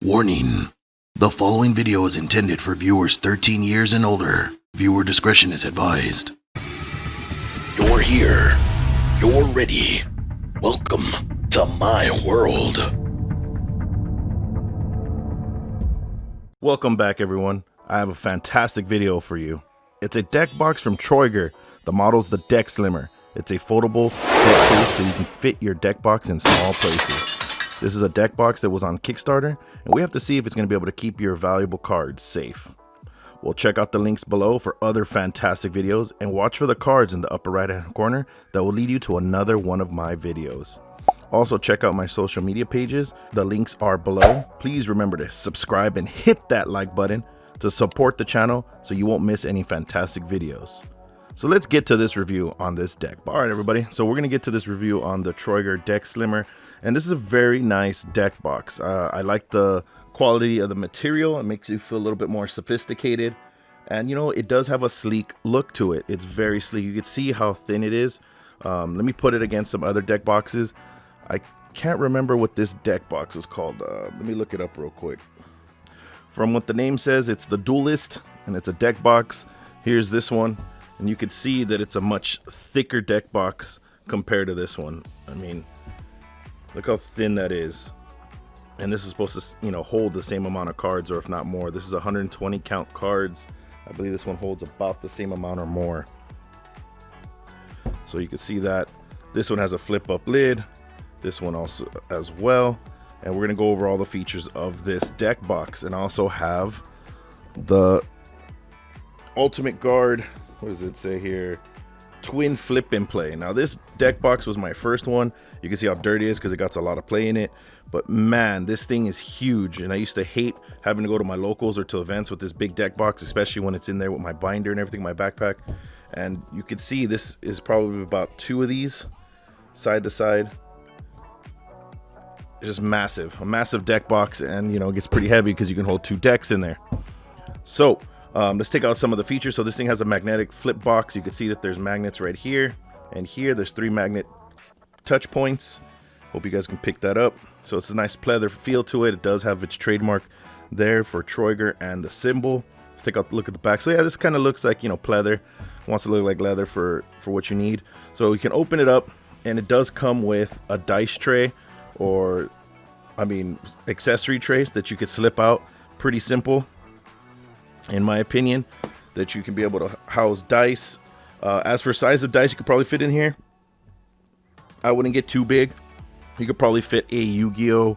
Warning. The following video is intended for viewers 13 years and older. Viewer discretion is advised. You're here. You're ready. Welcome to my world. Welcome back, everyone. I have a fantastic video for you. It's a deck box from Toyger. The model's the Deck Slimmer. It's a foldable deck case so you can fit your deck box in small places. This is a deck box that was on Kickstarter, and we have to see if it's going to be able to keep your valuable cards safe. We'll check out the links below for other fantastic videos, and watch for the cards in the upper right hand corner that will lead you to another one of my videos. Also, check out my social media pages. The links are below. Please remember to subscribe and hit that like button to support the channel so you won't miss any fantastic videos. So let's get to this review on this deck box. All right, everybody. So we're going to get to this review on the Toyger Deck Slimmer. And this is a very nice deck box. I like the quality of the material. It makes you feel a little bit more sophisticated. And, you know, it does have a sleek look to it. It's very sleek. You can see how thin it is. Let me put it against some other deck boxes. I can't remember what this deck box was called. Let me look it up real quick. From what the name says, it's the Duelist, and it's a deck box. Here's this one. And you can see that it's a much thicker deck box compared to this one. I mean, look how thin that is. And this is supposed to, you know, hold the same amount of cards, or if not more. This is 120 count cards. I believe this one holds about the same amount or more. So you can see that. This one has a flip up lid. This one also as well. And we're going to go over all the features of this deck box. And also have the Ultimate Guard. What does it say here? Twin flip and play. Now this deck box was my first one. You can see how dirty it is because it got a lot of play in it, but man, this thing is huge. And I used to hate having to go to my locals or to events with this big deck box, especially when it's in there with my binder and everything, my backpack. And you can see this is probably about 2 of these side to side. It's just massive, a massive deck box. And you know, it gets pretty heavy because you can hold 2 decks in there. So let's take out some of the features. So this thing has a magnetic flip box. You can see that there's magnets right here and here. There's 3 magnet touch points. Hope you guys can pick that up. So it's a nice pleather feel to it. It does have its trademark there for Toyger and the symbol. Let's take a look at the back. So yeah, this kind of looks like, you know, pleather. Wants to look like leather for what you need. So you can open it up, and it does come with a dice tray, or I mean accessory trays that you could slip out. Pretty simple, in my opinion, that you can be able to house dice. As for size of dice, you could probably fit in here. I wouldn't get too big. You could probably fit a Yu-Gi-Oh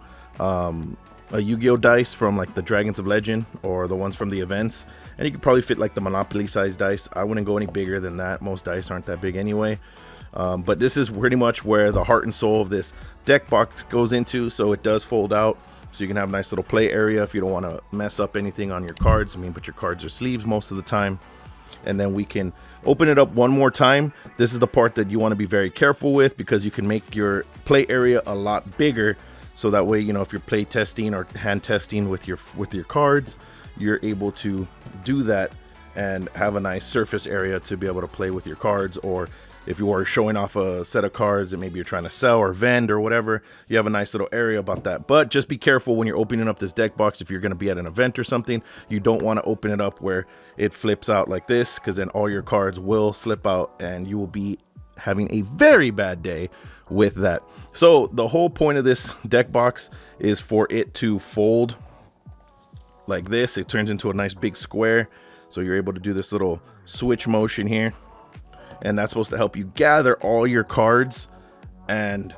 dice from like the Dragons of Legend or the ones from the events, and you could probably fit like the Monopoly size dice. I wouldn't go any bigger than that. Most dice aren't that big anyway. But this is pretty much where the heart and soul of this deck box goes into. So it does fold out. So you can have a nice little play area if you don't want to mess up anything on your cards. I mean, but your cards are sleeves most of the time. And then we can open it up one more time. This is the part that you want to be very careful with, because you can make your play area a lot bigger. So that way, you know, if you're play testing or hand testing with your cards, you're able to do that and have a nice surface area to be able to play with your cards. Or if you are showing off a set of cards that maybe you're trying to sell or vend or whatever, you have a nice little area about that. But just be careful when you're opening up this deck box. If you're going to be at an event or something, you don't want to open it up where it flips out like this, because then all your cards will slip out and you will be having a very bad day with that. So the whole point of this deck box is for it to fold like this. It turns into a nice big square. So you're able to do this little switch motion here. And that's supposed to help you gather all your cards and,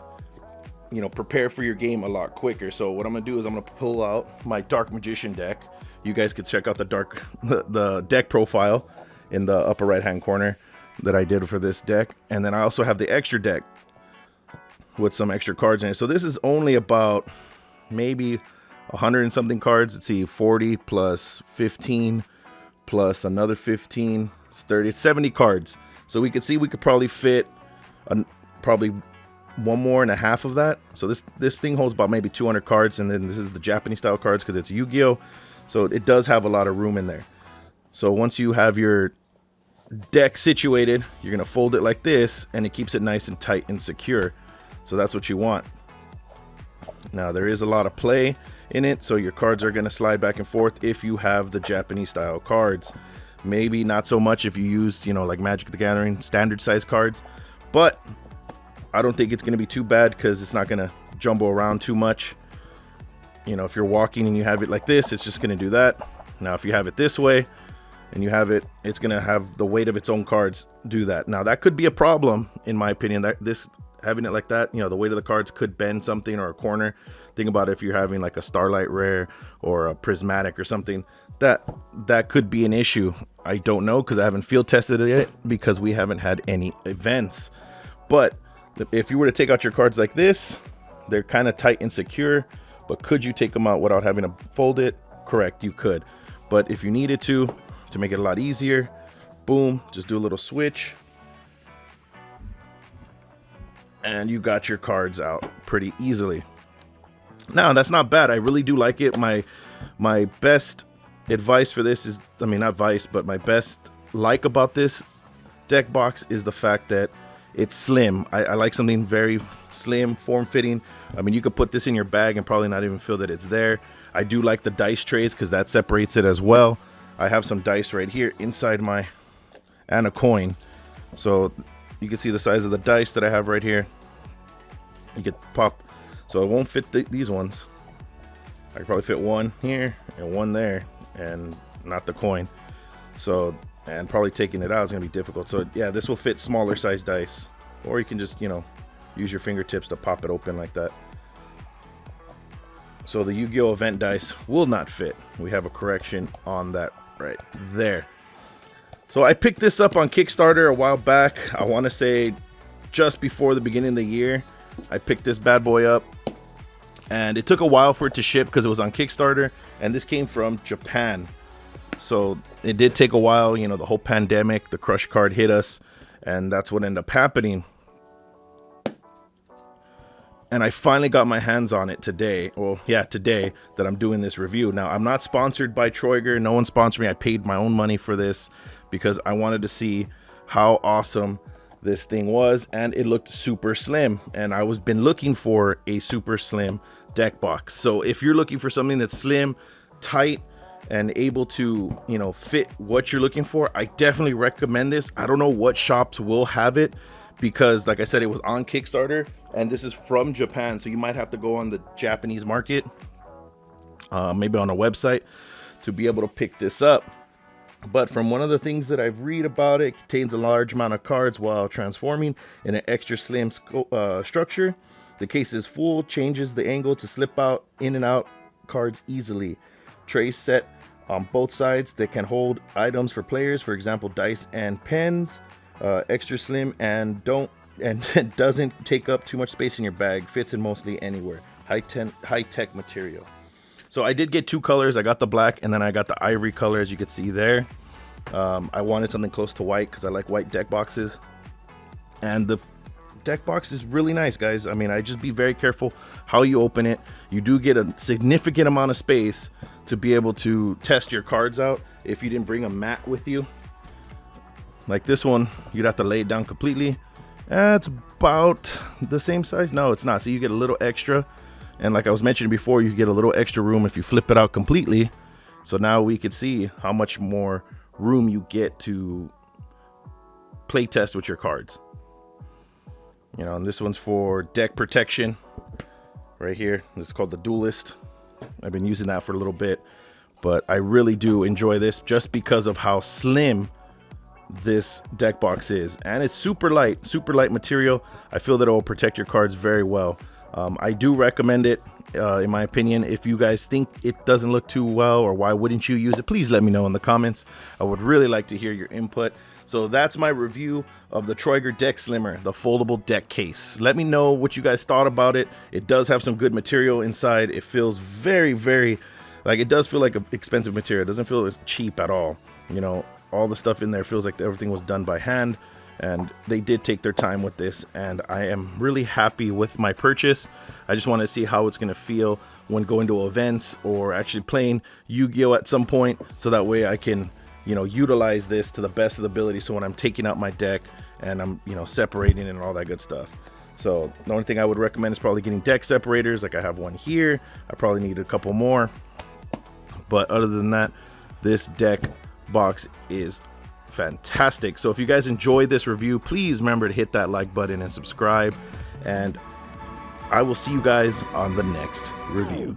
you know, prepare for your game a lot quicker. So what I'm gonna do is I'm gonna pull out my Dark Magician deck. You guys can check out the deck profile in the upper right hand corner that I did for this deck. And then I also have the extra deck with some extra cards in it. So this is only about maybe 100 and something cards. Let's see, 40 plus 15 plus another 15. It's 30. It's 70 cards. So we could see we could probably fit probably 1.5 of that. So this thing holds about maybe 200 cards, and then this is the Japanese style cards because it's Yu-Gi-Oh. So it does have a lot of room in there. So once you have your deck situated, you're gonna fold it like this, and it keeps it nice and tight and secure. So that's what you want. Now there is a lot of play in it, so your cards are going to slide back and forth if you have the Japanese style cards. Maybe not so much if you use, you know, like Magic the Gathering standard size cards, but I don't think it's going to be too bad because it's not going to jumble around too much. You know, if you're walking and you have it like this, it's just going to do that. Now if you have it this way and you have it, it's going to have the weight of its own cards do that. Now that could be a problem in my opinion, that this having it like that, you know, the weight of the cards could bend something or a corner. Think about it, if you're having like a Starlight Rare or a Prismatic or something, that could be an issue. I don't know because I haven't field tested it yet because we haven't had any events. But if you were to take out your cards like this, they're kind of tight and secure. But could you take them out without having to fold it? Correct, you could. But if you needed to make it a lot easier, boom, just do a little switch. And you got your cards out pretty easily. Now, that's not bad. I really do like it. My best advice for this is, I mean, not advice, but my best like about this deck box is the fact that it's slim. I like something very slim, form-fitting. I mean, you could put this in your bag and probably not even feel that it's there. I do like the dice trays because that separates it as well. I have some dice right here inside my, and a coin. So you can see the size of the dice that I have right here. You could pop, so it won't fit these ones. I could probably fit one here and one there, and not the coin. So, and probably taking it out is gonna be difficult. So yeah, this will fit smaller size dice, or you can just, you know, use your fingertips to pop it open like that. So the Yu-Gi-Oh! Event dice will not fit. We have a correction on that right there. So I picked this up on Kickstarter a while back. I want to say just before the beginning of the year, I picked this bad boy up. And it took a while for it to ship because it was on Kickstarter. And this came from Japan. So it did take a while. You know, the whole pandemic, the crush card hit us. And that's what ended up happening. And I finally got my hands on it today. Well, yeah, today that I'm doing this review. Now, I'm not sponsored by Toyger. No one sponsored me. I paid my own money for this because I wanted to see how awesome this thing was. And it looked super slim. And I was been looking for a super slim deck box. So if you're looking for something that's slim, tight, and able to, you know, fit what you're looking for, I definitely recommend this. I don't know what shops will have it, because like I said, it was on Kickstarter and this is from Japan, so you might have to go on the Japanese market, maybe on a website, to be able to pick this up. But from one of the things that I've read about it, contains a large amount of cards while transforming in an extra slim structure. The case is full, changes the angle to slip out in and out cards easily. Trays set on both sides that can hold items for players, for example dice and pens. Extra slim and doesn't take up too much space in your bag. Fits in mostly anywhere. High-tech material. So I did get two colors. I got the black and then I got the ivory color, as you can see there. I wanted something close to white because I like white deck boxes. And the deck box is really nice, guys. I mean, I just be very careful how you open it. You do get a significant amount of space to be able to test your cards out if you didn't bring a mat with you. Like this one, you'd have to lay it down completely. It's about the same size. No, it's not. So you get a little extra. And like I was mentioning before, you get a little extra room if you flip it out completely. So now we could see how much more room you get to play test with your cards. You know, and this one's for deck protection right here. This is called the Duelist. I've been using that for a little bit, but I really do enjoy this just because of how slim this deck box is, and it's super light material. I feel that it will protect your cards very well. I do recommend it, in my opinion. If you guys think it doesn't look too well, or why wouldn't you use it, please let me know in the comments. I would really like to hear your input. So that's my review of the Toyger Deck Slimmer, the foldable deck case. Let me know what you guys thought about it. It does have some good material inside. It feels very, very, like, it does feel like an expensive material. It doesn't feel as cheap at all. You know, all the stuff in there feels like everything was done by hand, and they did take their time with this, and I am really happy with my purchase. I just want to see how it's going to feel when going to events or actually playing Yu-Gi-Oh at some point, so that way I can, you know, utilize this to the best of the ability. So when I'm taking out my deck and I'm, you know, separating and all that good stuff. So the only thing I would recommend is probably getting deck separators. Like I have one here. I probably need a couple more. But other than that, this deck box is fantastic. So if you guys enjoyed this review, please remember to hit that like button and subscribe. And I will see you guys on the next review.